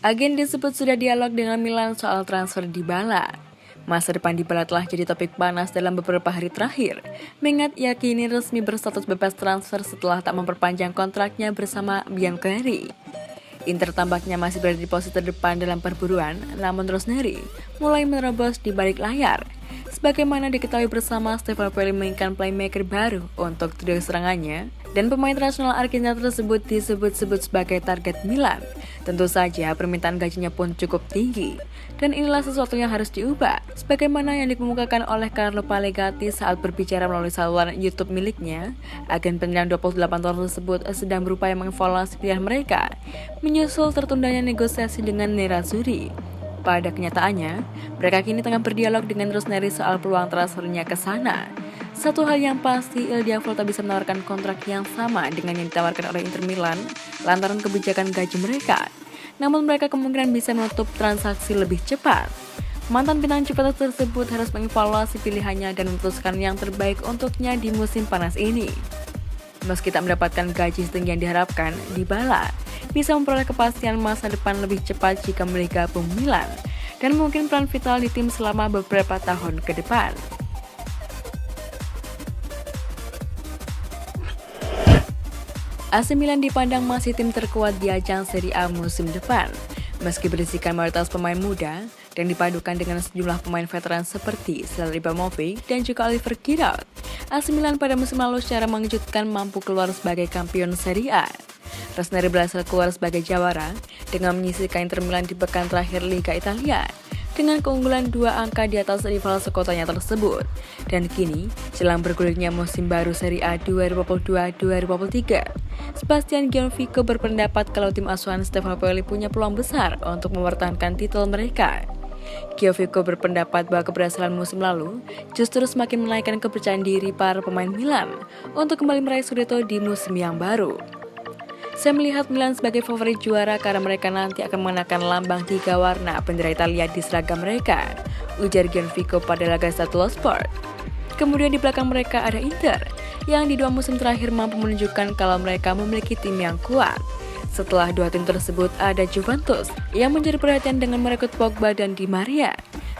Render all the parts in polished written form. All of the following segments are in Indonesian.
Agen disebut sudah dialog dengan Milan soal transfer Dybala. Masa depan Dybala telah jadi topik panas dalam beberapa hari terakhir, mengingat ia kini resmi berstatus bebas transfer setelah tak memperpanjang kontraknya bersama Bianconeri. Inter tampaknya masih berada di posisi terdepan dalam perburuan, namun Rossoneri mulai menerobos di balik layar. Sebagaimana diketahui bersama, Stefano Pioli menginginkan playmaker baru untuk trio serangannya, dan pemain internasional Argentina tersebut disebut-sebut sebagai target Milan. Tentu saja permintaan gajinya pun cukup tinggi, dan inilah sesuatu yang harus diubah, sebagaimana yang dikemukakan oleh Carlo Palegatti saat berbicara melalui saluran YouTube miliknya. Agen penyerang 28 tahun tersebut sedang berupaya mengevaluasi pilihan mereka, menyusul tertundanya negosiasi dengan Nerazzurri. Pada kenyataannya, mereka kini tengah berdialog dengan Rossoneri soal peluang transfernya ke sana. Satu hal yang pasti, Il Diavolo tak bisa menawarkan kontrak yang sama dengan yang ditawarkan oleh Inter Milan lantaran kebijakan gaji mereka. Namun mereka kemungkinan bisa menutup transaksi lebih cepat. Mantan bintang Juventus tersebut harus mengevaluasi pilihannya dan memutuskan yang terbaik untuknya di musim panas ini. Meski tak mendapatkan gaji setinggi yang diharapkan, Dybala bisa memperoleh kepastian masa depan lebih cepat jika bergabung Milan, dan mungkin peran vital di tim selama beberapa tahun ke depan. AC Milan dipandang masih tim terkuat di ajang Serie A musim depan. Meski berisikan mayoritas pemain muda dan dipadukan dengan sejumlah pemain veteran seperti Zlatan Ibrahimovic dan juga Oliver Giroud, AC Milan pada musim lalu secara mengejutkan mampu keluar sebagai kampion Serie A. Rossoneri berhasil keluar sebagai jawara dengan menyisihkan Inter Milan di pekan terakhir Liga Italia dengan keunggulan 2 angka di atas rival sekotanya tersebut. Dan kini, jelang bergulirnya musim baru Serie A 2022-2023, Sebastian Gionfico berpendapat kalau tim asuhan Stefano Pioli punya peluang besar untuk mempertahankan titel mereka. Gionfico berpendapat bahwa keberhasilan musim lalu justru semakin menaikkan kepercayaan diri para pemain Milan untuk kembali meraih Scudetto di musim yang baru. Saya melihat Milan sebagai favorit juara karena mereka nanti akan mengenakan lambang 3 warna bendera Italia di seragam mereka, ujar Gionfico pada laga Gazzetta Sport. Kemudian di belakang mereka ada Inter, yang di 2 musim terakhir mampu menunjukkan kalau mereka memiliki tim yang kuat. Setelah 2 tim tersebut ada Juventus, yang menjadi perhatian dengan merekrut Pogba dan Di Maria.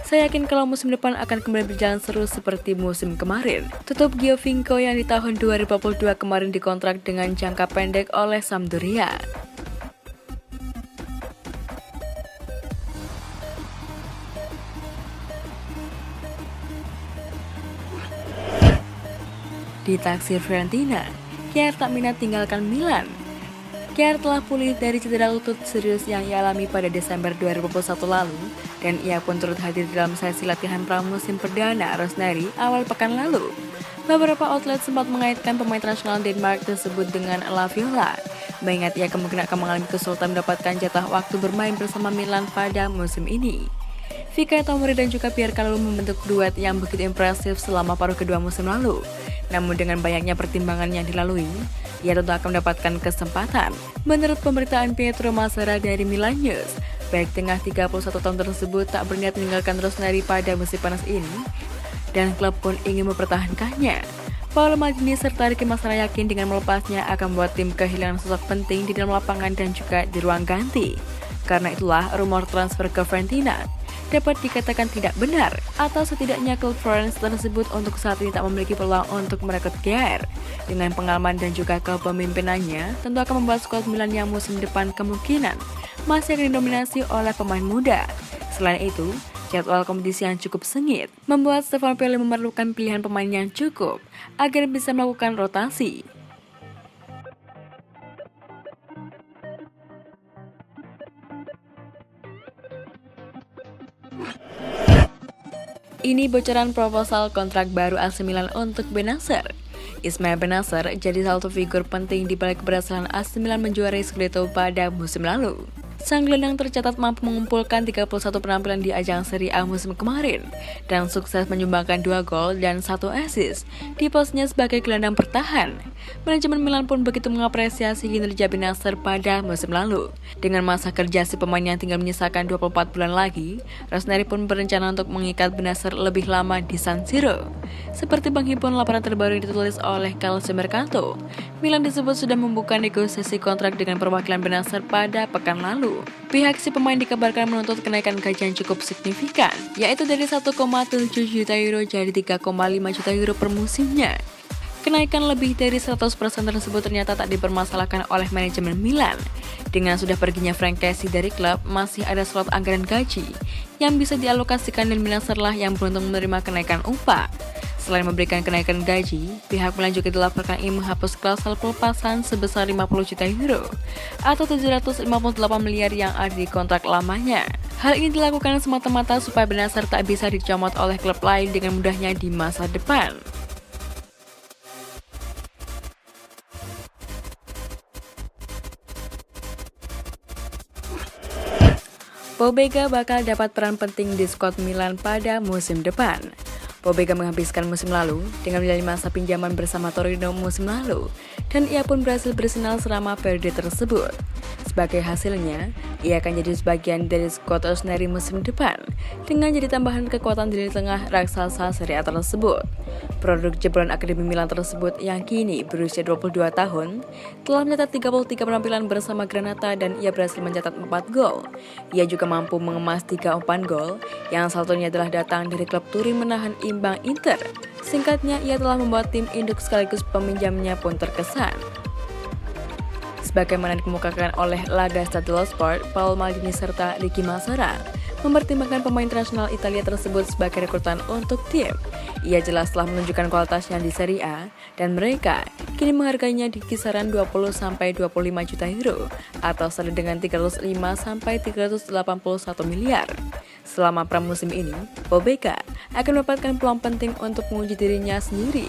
Saya yakin kalau musim depan akan kembali berjalan seru seperti musim kemarin. Tutup Gionfico yang di tahun 2022 kemarin dikontrak dengan jangka pendek oleh Sampdoria. Ditaksir Fiorentina, Kjaer tak minat tinggalkan Milan. Kjaer telah pulih dari cedera lutut serius yang ia alami pada Desember 2021 lalu, dan ia pun turut hadir dalam sesi latihan pramusim perdana Rossoneri awal pekan lalu. Beberapa outlet sempat mengaitkan pemain internasional Denmark tersebut dengan La Viola, mengingat ia kemungkinan akan mengalami kesulitan mendapatkan jatah waktu bermain bersama Milan pada musim ini. Mika Tomori dan juga Pierre Kalulu membentuk duet yang begitu impresif selama paruh kedua musim lalu. Namun dengan banyaknya pertimbangan yang dilalui, ia tentu akan mendapatkan kesempatan. Menurut pemberitaan Pietro Massara dari Milan News, baik tengah 31 tahun tersebut tak berniat meninggalkan Rossoneri pada musim panas ini, dan klub pun ingin mempertahankannya. Paolo Maldini serta Ricky Massara yakin dengan melepasnya akan membuat tim kehilangan sosok penting di dalam lapangan dan juga di ruang ganti. Karena itulah rumor transfer ke Fiorentina dapat dikatakan tidak benar, atau setidaknya klub Florence tersebut untuk saat ini tak memiliki peluang untuk merekrut Kjaer. Dengan pengalaman dan juga kepemimpinannya, tentu akan membuat skuad Milan yang musim depan kemungkinan masih akan didominasi oleh pemain muda. Selain itu, jadwal kompetisi yang cukup sengit membuat Stefano Pioli memerlukan pilihan pemain yang cukup agar bisa melakukan rotasi. Ini bocoran proposal kontrak baru AC Milan untuk Bennacer. Ismail Bennacer jadi salah satu figur penting di balik keberhasilan AC Milan menjuarai Scudetto pada musim lalu. Sang gelandang tercatat mampu mengumpulkan 31 penampilan di ajang Serie A musim kemarin dan sukses menyumbangkan 2 gol dan 1 assist di posnya sebagai gelandang bertahan. Manajemen Milan pun begitu mengapresiasi kinerja Bennacer pada musim lalu. Dengan masa kerja si pemain yang tinggal menyisakan 24 bulan lagi, Rossoneri pun berencana untuk mengikat Bennacer lebih lama di San Siro. Seperti menghimpun laporan terbaru yang ditulis oleh Calcio Mercato, Milan disebut sudah membuka negosiasi kontrak dengan perwakilan Bennacer pada pekan lalu. lalu. Pihak si pemain dikabarkan menuntut kenaikan gaji yang cukup signifikan, yaitu dari 1,7 juta euro jadi 3,5 juta euro per musimnya. Kenaikan lebih dari 100% tersebut ternyata tak dipermasalahkan oleh manajemen Milan. Dengan sudah perginya Frank Kessie dari klub, masih ada slot anggaran gaji yang bisa dialokasikan dan Milan setelah yang beruntung menerima kenaikan upah. Selain memberikan kenaikan gaji, pihak Milan juga dilaporkan ingin menghapus klausul pelepasan sebesar 50 juta euro atau 758 miliar yang ada di kontrak lamanya. Hal ini dilakukan semata-mata supaya Bennacer tak bisa dicomot oleh klub lain dengan mudahnya di masa depan. Pobega bakal dapat peran penting di skuad Milan pada musim depan. Pobega menghabiskan musim lalu dengan menjalani masa pinjaman bersama Torino musim lalu, dan ia pun berhasil bersinar selama periode tersebut. Sebagai hasilnya, ia akan jadi sebagian dari skuad Rossoneri musim depan, dengan jadi tambahan kekuatan di tengah raksasa Serie A tersebut. Produk jebolan Akademi Milan tersebut yang kini berusia 22 tahun, telah mencatat 33 penampilan bersama Granata dan ia berhasil mencatat 4 gol. Ia juga mampu mengemas 3 umpan gol, yang satunya adalah datang dari klub Turin menahan imbang Inter. Singkatnya, ia telah membuat tim induk sekaligus peminjamnya pun terkesan. Sebagaimana dikemukakan oleh La Gazzetta dello Sport, Paolo Maldini serta Ricky Massara mempertimbangkan pemain internasional Italia tersebut sebagai rekrutan untuk tim. Ia jelas telah menunjukkan kualitasnya di Serie A dan mereka kini menghargainya di kisaran 20-25 juta euro atau sama dengan 305-381 miliar. Selama pramusim ini, Pobega akan mendapatkan peluang penting untuk menguji dirinya sendiri,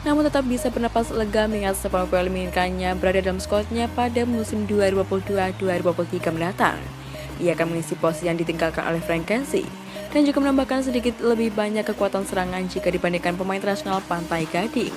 namun tetap bisa bernapas lega mengingat sepak bola menginginkannya berada dalam skuadnya pada musim 2022-2023 mendatang. Ia akan mengisi posisi yang ditinggalkan oleh Frank Kessie dan juga menambahkan sedikit lebih banyak kekuatan serangan jika dibandingkan pemain internasional Pantai Gading.